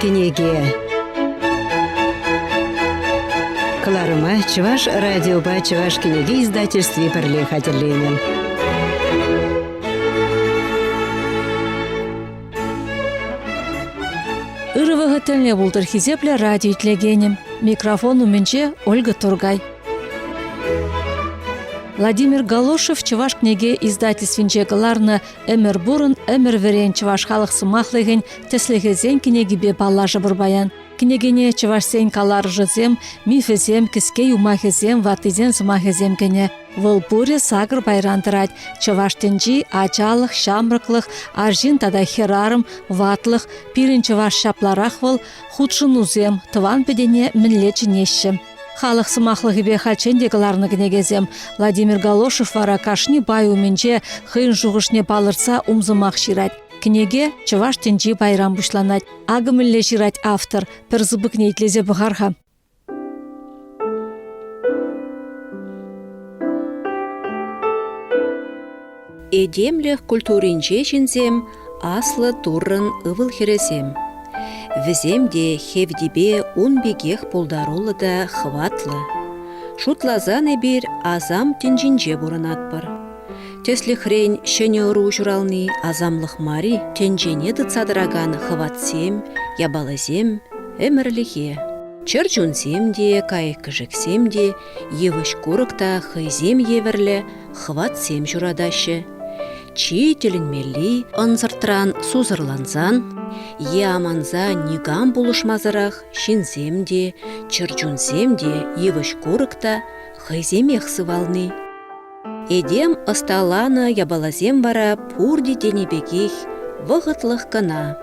кенеге. Кларыма Чуваш радиоба Чуваш кенеге издательстве пірле хатерлейнен. Ырывығы тіліне бұлдыр хизепле радио итлегенем. Микрофон уменче Ольга Тургай. Владимир Галошев Чуваш книге издательствинче галарны әмір бұрын, әмір верен Чуваш халық сымақлығын теслегезен кенегібе баллажы бұрбаян. Кенегене Чувашсен калар жызем, мифезем, кіске юмахезем, ватызен сымахезем кене. Выл буре сагыр байрандырать. Чуваштенжи ачалық, шамрықлық, аржин тада херарым, ватлық, пирин Чуваш шапларах выл, худшын узем, тыван педене мінлечі нешшім. Халық сымақлығы бе халчендегіларны кенегезем. Владимир Галошев вара кашни бай уменче хын жуғышне балырса умзымақ ширать. Книге Чуваш тенжи байрам бушланать. Агымылле жирать автор, пірзыбык нейтлезе бұғарха. Эдемлех культуринче жинзем, аслы туррын ывыл хересем. Віземде хевдебе унбегех пулдарулы да хватлы. Шутлазаны бир азам тенжинже бурынатпыр. Теслі хрень шене ұру журалны азамлық мари тенжене дыцадыраган хватсем, ябалызем, әмірліхе. Чырчунсем де, кайықыжықсем де, евыш курықта хызем еверлі, хватсем журадашы. Чи телінмелі, ынзыртран сузырланзан, яманза нигам булышмазырақ, шинзем де, чырчунсем де, евыш курықта хыземех сывалны. Эдем ысталаны ябалазем бара пурди денебегех вғытлық кына.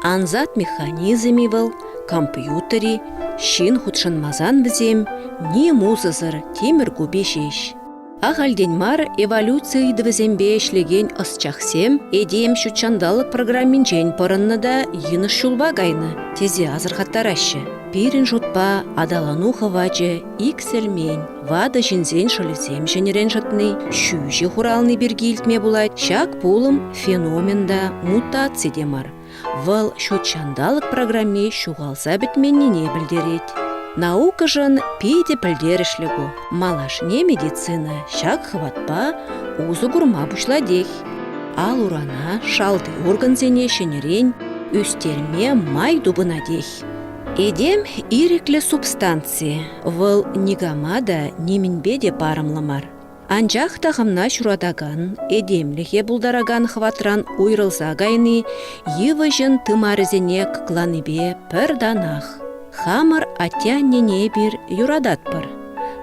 Анзат механизми был, компьютери, шин худшынмазан бізем, не музызыр темір губе шеш. Ағалден мар эволюция двізембе ішлеген ысчақсем, эдем шучандалық программинчен пырынны да йыныш шулба гайны, тезе азырхаттарашы. Пирин жутпа адалану хавачы икселмен, вады жинзен шылызем женерен жытны, шүйже хуралны бірге илтме булайт, шак пулым феномenda мутация демар. Выл шучандалық программе шуғалса бітменнене білдерет. Наука жын пейде пілдерішлігу. Малашне медицина шак хватпа узы гурма бушладех. Ал урана шалды органзене шенерен үстерме май дубынадех. Эдем иреклі субстанции, выл нигамада немінбеде парымлымар. Анжақ тағымна шурадаган, эдемліге бұлдараган хватран уйрылза гайны, евыжын тымарызене кыкланыбе пір данах. Хамыр атяннене бір юрадатпыр,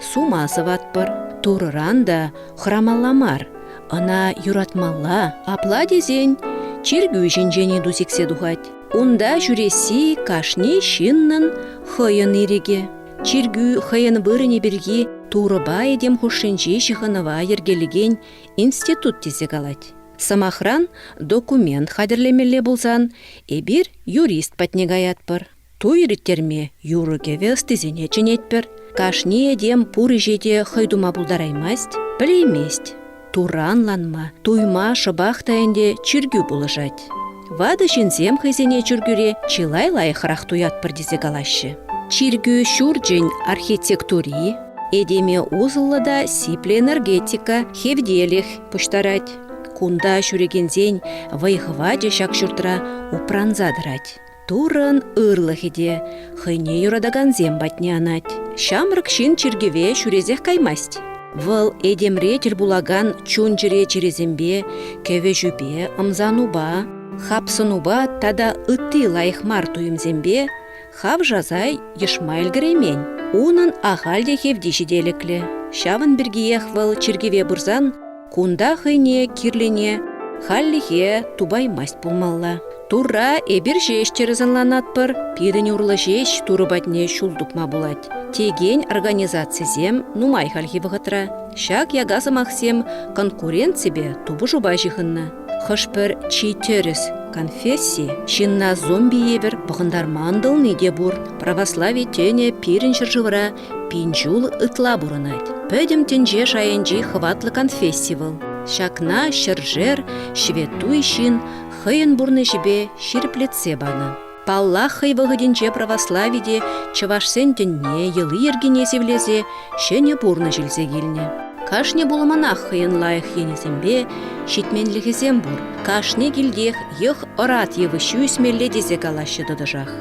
сумазыватпыр, турыран да храмалламар. Ана юратмалла, апла дезен, чергü жинжене дузиксе духать. Унда жүреси кашне шиннын хыйын иреге. Чергü хыйын вырыне бірге турыба едем хушинче жихынова ергелеген институт тезе галать. Самахран документ хадерлемелле булзан, эбир юрист патнегаятпыр. Туйриттерме юрыгеве стезене ченетпір. Кашне едем пуры жеде хыйдума булдараймасть, білейместь. Туранланма, туйма шыбақтайынде чергü булыжать. Вады жинзем хызене чүргүре чилай лайықырақ туятпыр дезе галашы. Чиргү шурджин архитектури, эдеме узыллыда сипле энергетика хевделих пуштарать. Кунда шүрегензен вайғываде шак шүртра упранзадырать. Турын ырлығыде, хыне юрадаган зем батне анать. Шамрык шин чиргеве шүрезех каймасть. Выл эдемретел булаган чунжире черезембе, кеве жүбе, ымзануба, хапсынуба тада ытты лайықмар туйымзембе, хав жазай ешмайл гремень. Унын ағалде хевдеші деліклі. Шавын біргеех выл чиргеве бұрзан, кунда хыне кирлене, халлихе тубаймасть пулмалла. Тура эбір жеш черезанланатпыр, пирін урлы жеш турыбатне шулдукма булать. Теген организациязем нумай халхи вғытра. Шак ягазымақсем конкуренцибе тубы жуба жихынна. Хышпыр читерес конфессии, шинна зомби ебір бұғындармандыл неде бұр. Православие тене пирін жыржывыра пинжул ытла бұрынать. Пөдім тенже шайынжи хватлы конфессивал. Шакна шыржер швету ишин хыйын бурны жібе ширплетсе баны. Паллахай вăхытинче православиде чӑвашсен тенне йылы ергене севлесе шене пурнă жилсе килнне. Кашне булыманах хыйын лайық енесембе, шитменліхесем бур. Кашне килдех йых ырат йывыш үсмелле десе калашы дыдыжах.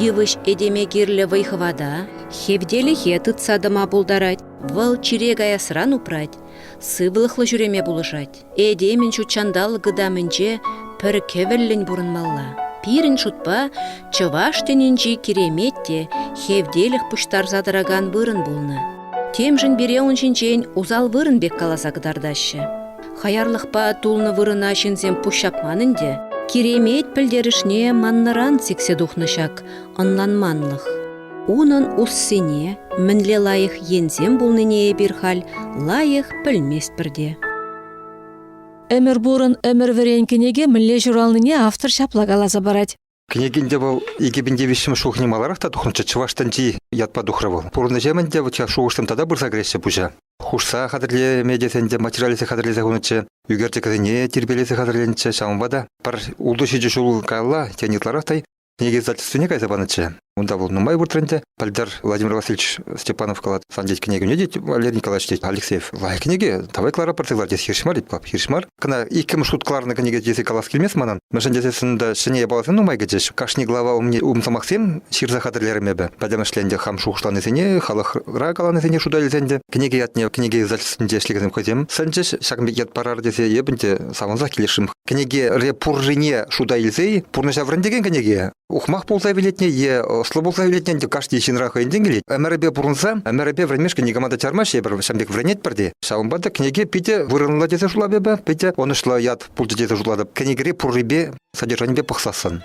Йывыш эдеме кирлі вайхывада, хевделі хе тытсадыма булдарать, вăл чирек аясран упрать, сывлыхлы жүреме булышать. Эдемен чучандал гыдамынче пір кевеллен бурынмалла. Пирін шутпа, чываш тенінчи кереметте хевделіх пуштарзадыраган вырын булны. Темжін береун шинчен узал вырын бек каласа кыдардашы. Хаярлықпа тулны вырына шинсем пушапманынде, керемет пілдерішне манныран сиксе духнышак, анланманлық. Унын уссене, мінле лайық ензем булныне бір хал, лайық пілмест бірде. Эмер бурын эмер верен кенеге мінле журалныне автор шаплагаласа барать. Княгинде был егибинде вишім шухнималарах та тухнча чываштанчи ятпа духравыл. Пурны жемінде выча шуғыштым тада бұрса грессе пужа. Хушса қадырле медиасенде материалисе қадырлесе құнычы, үгерте кізіне тербелесе қадырленче шамбада. Пар улдышыжы шул калла тянитларахтай книги издательствіне кайзабанычы. Онда был нумай буртренде, пальдар Владимир Васильевич Степанов калат сандеть книгу не деть, Валерий Николаевич деть, Алексеев. Лай книги, давай Клара партизлар здесь хиршмар, пап хиршмар. Кана икем шут Кларна книги здесь калас килмес манан. Мәшен десесінде шыне баласын нумай гечеш. Кашни глава умне самахсем ширза хадырлермебе. Падем шленде хам шухшлан изене, халахра калан изене шудаль зенде. Книги ятне книги издательствінде шлигезем хотем. Сенчеш шагмек ят парар десе ебенде саванзах килешим. Книги репуржине шудайльзей, пурныша врендеген книги. Ухмах ползай билетне е слабо завилетнен де кашти шинраха инденгели. Амеребе бурунса, амеребе времешка никомада чармаш, ебр шамбек вренет парди. Шаумбада книги пите вырынла десе шулабеба, пите он шла яд пулды десе шулада. Книгире пуррибе содержанибе пахсасан.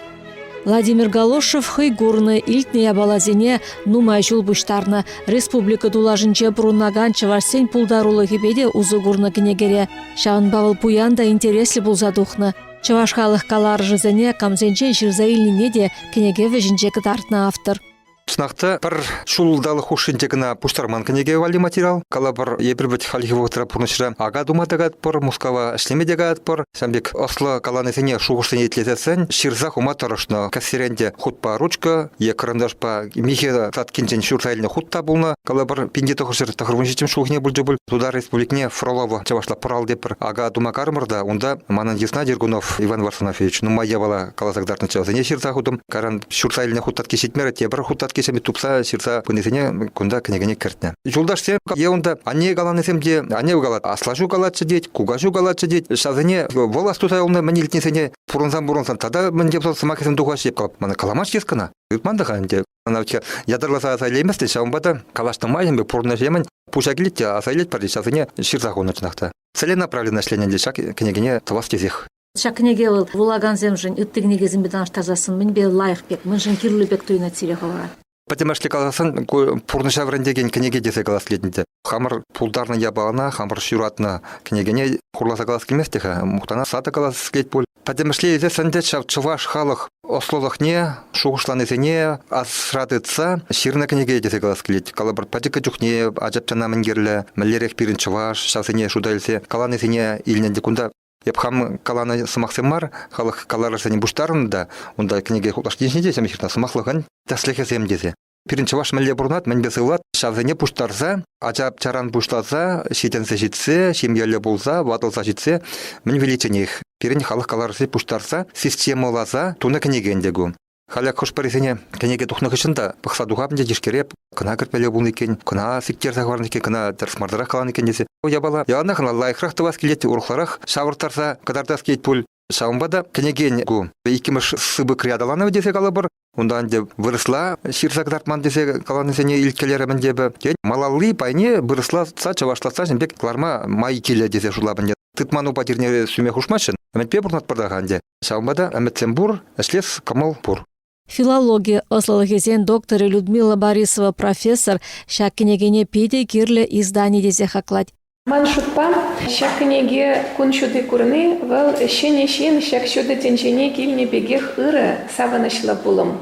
Владимир Галошев хыйгурны илтне ябалазине нумай жулбуштарны республика дулажынче буруннаган чывашсен пулдарулы хибеде узугурны книгере. Шагын бавыл пуян да интересли булзадухны. Чываш халық калар жызене камзенчен жирзаиліне де кенеге вежінче кытартны автор. Сынақта бір шулдалы хушинтегіна пуштарман кенеге вали материал. Кала бір ебір біт халихи вғытыра пұрнышыра ага думатыға атпыр, Мускава ішлемедеге атпыр. Сәмбек ослы каланысыне шуғыштын етлесесен, ширза хума тарышны кассиренде хутпа ручка, е карандашпа михе таткинчен шурсайліне хутта бұлны. Кала бір пинде тұқышыр тақырвыншечем шуғыне бұлжы бұл. Туда республикне Фролова чавашла пырал депір ага думакармырда, онда манан Ясна Дергунов Иван Варсонофович, нума ебала каласагдартны чавзыне ширза худым. Каран шурсайліне хуттат кешетмері тебір хуттат кешеме тупса ширса пынесене кунда княгине кертне. Жулдаш сем е онда ане галанесем де ане угалат аслашу галатчы деть, кугашу галатчы деть. Шазыне волас тутай олны манилтнесене бурунсан тада мындеп самакесен духаш еп калап. Мана каламаш кескана. Ütмандаха де анавча ядарласа асайлеместе шаумбада калаштың майын бе пурна жемін пушагилетте асайлет парди шазыне ширса хоночнахта. Целенаправленно шлененде шак княгине тавас кезех. Шак кнеге ол вулаган земжін үтті кнегезін бедан штазасын мін бе лайық бек, мін жын кирлі бек туйна циреховара. Патемашли каласан пурныша врендеген кнеге десе калас летінде. Хамыр пулдарны ябалана, хамыр шуратна княгине хурласа калас келместеха, мухтана сата калас келет пул. Патемашли езе сәнде чываш халық ослолықне, шуғышлан есене, асрадыца, ширна кнеге десе калас келет. Кала бір патика жүхне, ажапчана мінгерлі, мәлерек пирін чываш, шасыне шудайлсе, калан есене илненде кунда. Епхам каланы сымақсемар, халық каларысыне буштарында, онда книге хутлаш деншінде сәмешірна сымақлыған тәслехесем десе. Пирінчі ваш мәле бұрнат, мәнбе сылат, шавзыне буштарса, ажап чаран буштаса, шетенсе жетсе, шемьялы болса, ватылса жетсе, мен величенех. Пирін халық каларысы буштарса, системаласа, туны книгендегу. Халяк хош парисене кнеге тухны кышында, пықса дұғабынде дешкереп, кына кірпелі болны екен, кына сиктер сағварын екен, кына тәрсмардырақ қалан екен десе. Ябала, яғына қына лайықрақ тывас келетті ұрықларақ, шавыртарса, кадардас кейт пул. Шауымбада кнеген гу. Икимыш сыбы криадаланы десе калабыр. Ондан де вырысла, ширса кадартман десе каланысене илткелерімін дебі. Малалли пайне вырысла са чавашласа жембек кларма май келе десе шулабын. Тытману патерне сүме хушмашын. Әмітпе бұрнат бұрдағанде. Шауымбада әмітсембур, әшлес камал бур. Филология ослалыгезен докторы Людмила Борисова профессор шак кнегене пиде кирле издание десе хаклать. Ман шутпа, шак кнеге кун шуды курны, вал шен шак шуды тенчене кильне бегех ыры саванышлы булым.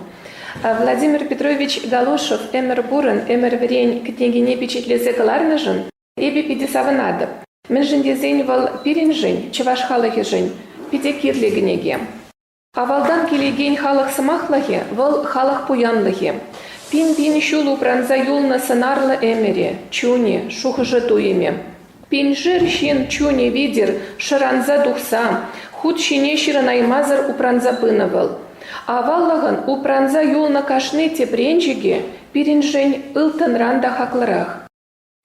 Владимир Петрович Галошев эмер бурын, эмер верень кнегене печетлезе каларны жын, эбе пиде саванады. Мен жындезен вал пирин жын, чываш халахи жын, пиде кирле кнеге. Авалдан келеген халық сымақлығы, выл халық пуянлығы. Пин шулу пранза юлна сынарлы эмере, чуни, шухыжы туеме. Пин жир шин чуни видер, шыранза духса, худ шине ширанаймазыр упранза пынывыл. Аваллығын упранза юлна кашны тепренчиге, пиринжень ылтынранда хаклырах.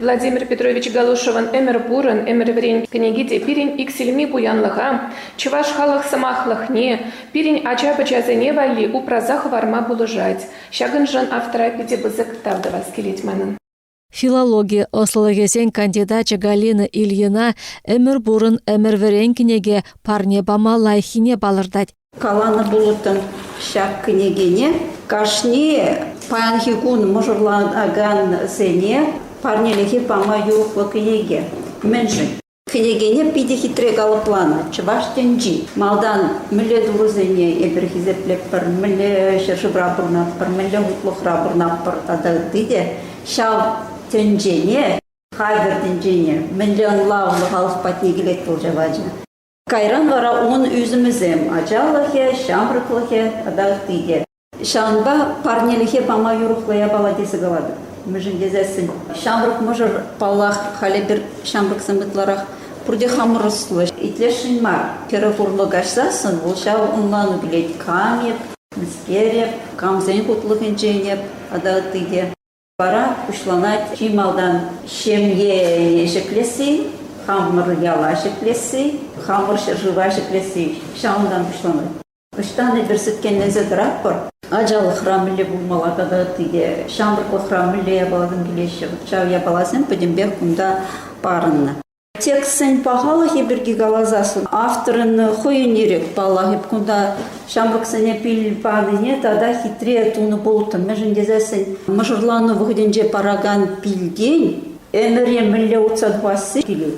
Владимир Петрович Галушеван эмер бурын, эмер верен книгиде пирин иксельми буянлыға, чываш халық сымақлықне, пирин ача-бачазене вали упразах варма булыжать. Шагын жын авторапиде бызык тавдывас келетманын. Филология ослығесен кандидатчы Галина Ильина эмер бурын эмер верен книге парне бама лайхине балырдать. Каланы булытын шак книгене, кашне панхикун мужырлаган зене, парнелихи пама юрухлы книге. Менжи. Книгене пиде хитре галыпланы, чываштенджи. Малдан мүле дурузене ебір хизеплеппір, мүле шершыбра бұрнаппір, мүле хутлықра бұрнаппір, тада диде. Шау тенджене, хайдер тенджене, мүле лаулы халық патнегілет бұл жаваджы. Кайран вара он үзімізем, ажалыхе, шамрықлыхе, тада диде. Шаунба парнелихи пама юрухлы ябала десі галады. Мүжіндезесін. Шамрық мұжыр паллах халебір шамрық сымытларақ бұрде хамырыслы. Итлешін мар. Кері ғұрлы ғашсасын, ол шау ұнлану білет камеп, міскереп, камзен құтлығын женеп, адағытыде. Бара күшланат чималдан шемге шеклесі, хамыр яла шеклесі, хамыр жыва шеклесі, шауындан күшланат. Үштаны бірсіткен лезет раппыр. Ажалы храмылы булмалада тиде шамрыклы храмылы ябаладым келеші. Чау ябаласын пөдембек күнда барынны. Текстін пағалығы бірге галазасын. Авторын хойынерек балағып күнда шамрыксыне пил бағыне тада хитре туны болтын. Мәжіндезесін мұжырланы вғыденже параган пилден әміре мүлі ұтсадвасы келі.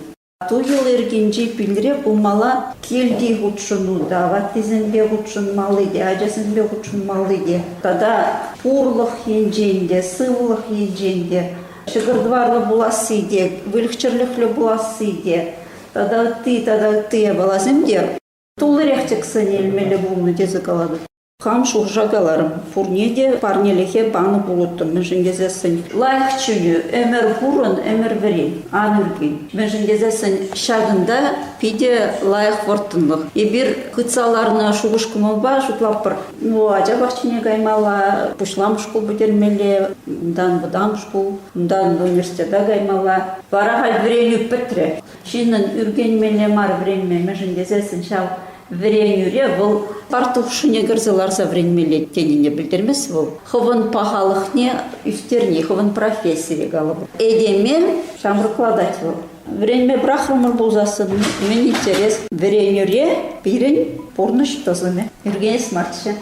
Туйыл ергенже пилре булмала келди худшыну да, ваттизінбе худшын малы де, ажасынбе худшын малы де. Тада пурлық енженде, сывылық енженде, шығырдварлы буласы де, вілікчірліклі буласы де. Тада ты балазым де. Тулырек сәне елмелі булны дезі қалады. Хам шуржагаларым, фурнеде парнелехе баны булуттым, мәжіндезесін. Лайық чүні, әмір бұрын, әмір верен, анырген. Мәжіндезесін шағында пиде лайық вортынлық. Ебір қытсаларына шуғышқымы ба, шутлаппыр. Ажа бақчыне гаймала, пұшлам шқыл бүдермелі, бұдан шқыл, бұдан университета гаймала. Бара хал верен үппітірі. Шинын үрген мелі мар веренме, мәжіндезесін шау. Вренюре бұл партушыне гырзыларса вренмелет теніне білдірмес бұл. Хывын пахалықне үстерне, хывын профессире қалыбы. Эдеме шамрыкладать бұл. Вренме брахрымыр бұлзасын, мен интерес. Вренюре бірін порныш тозыме. Үргенес мартшы.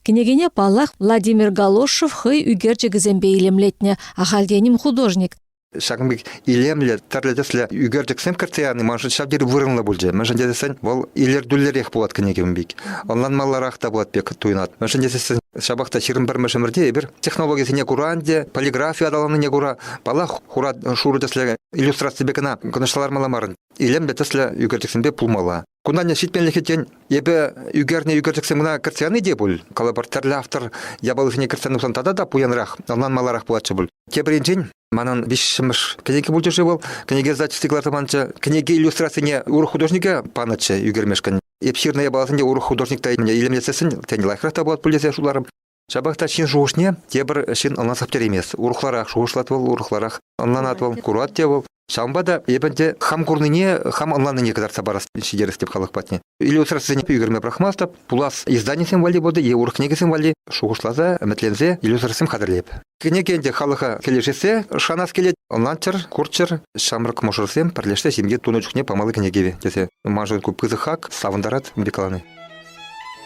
Княгиня палах Владимир Галошев хый үгерчі гізембе илемлетне, ахалденім художник. Шагмик илемле тарлетесле үгердексем картияны маншын шабдері вырынла бульже. Мәшін дедесен, ол илер дүллерек болат кінегем бейк. Онлан малларақ та болат бек туйнат. Мәшін дедесен, шабақта шырын бір мәшімірде, бір технологиясы не куранде, полиграфия адаланы не кура, бала хура шуры десле иллюстрация бекіна, конышалар маламарын. Илемле тесле үгердексембе пулмала. Кундан шитменліхетен, ебе үгерне үгердексемгіна картияны де бұл. Калабар тәрлі автор ябалыхыне картияны ұсан тада да пуянрақ, онлан маларақ болатшы бұл. Тебірінжен, манан бишшимыш книги булчышы был, книги издательствогларды манча, книги иллюстрацияне урух художника паначы үгермешкан. Епширна ябаласынде урух художникта илемлесесін, тәне лайхрахта болат пулесе шуларым. Шабақта чин жуғышне, тебір шин алан саптер емес. Урухларақ жуғышлатвал, урухларақ аланатвал, курат тевал. Шамбада ебенде хам курныне, хам аланыне кадар сабарас шидерес деп халық патне. Иллюстрацияне үгерме брахмастап, пулас изданиясен вали боды, е урух книгасен вали, шуғышлаза, әметлензе, иллюстрациясен қадырлеп. Книгенде халыға келешесе, шанас келет, онланчыр, курчыр, шамрық мошырсен, парлеште семге туны чухне памалы книгеве. Десе, мажын көп пызыхак, савындарат, бекаланы.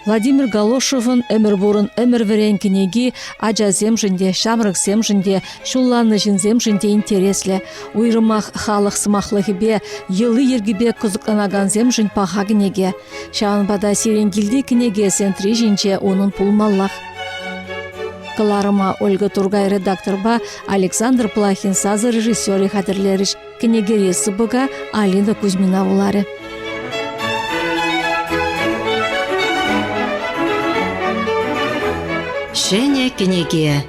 Владимир Галошевын әмір бұрын әмір верен книги ажа земжінде, шамрық земжінде, шулланы земжінде интереслі. Уйрымақ халық сымақлығыбе, елы ергібе күзікланаган земжін паға книге. Шағынбада сиренгілді книге сентри жінче оның пулмаллақ. Кыларыма Ольга Тургай редакторба, Александр Плахин сазы режиссері хадырлеріш, книгересі бұға Алина Кузьмина олары. Шене кенеге.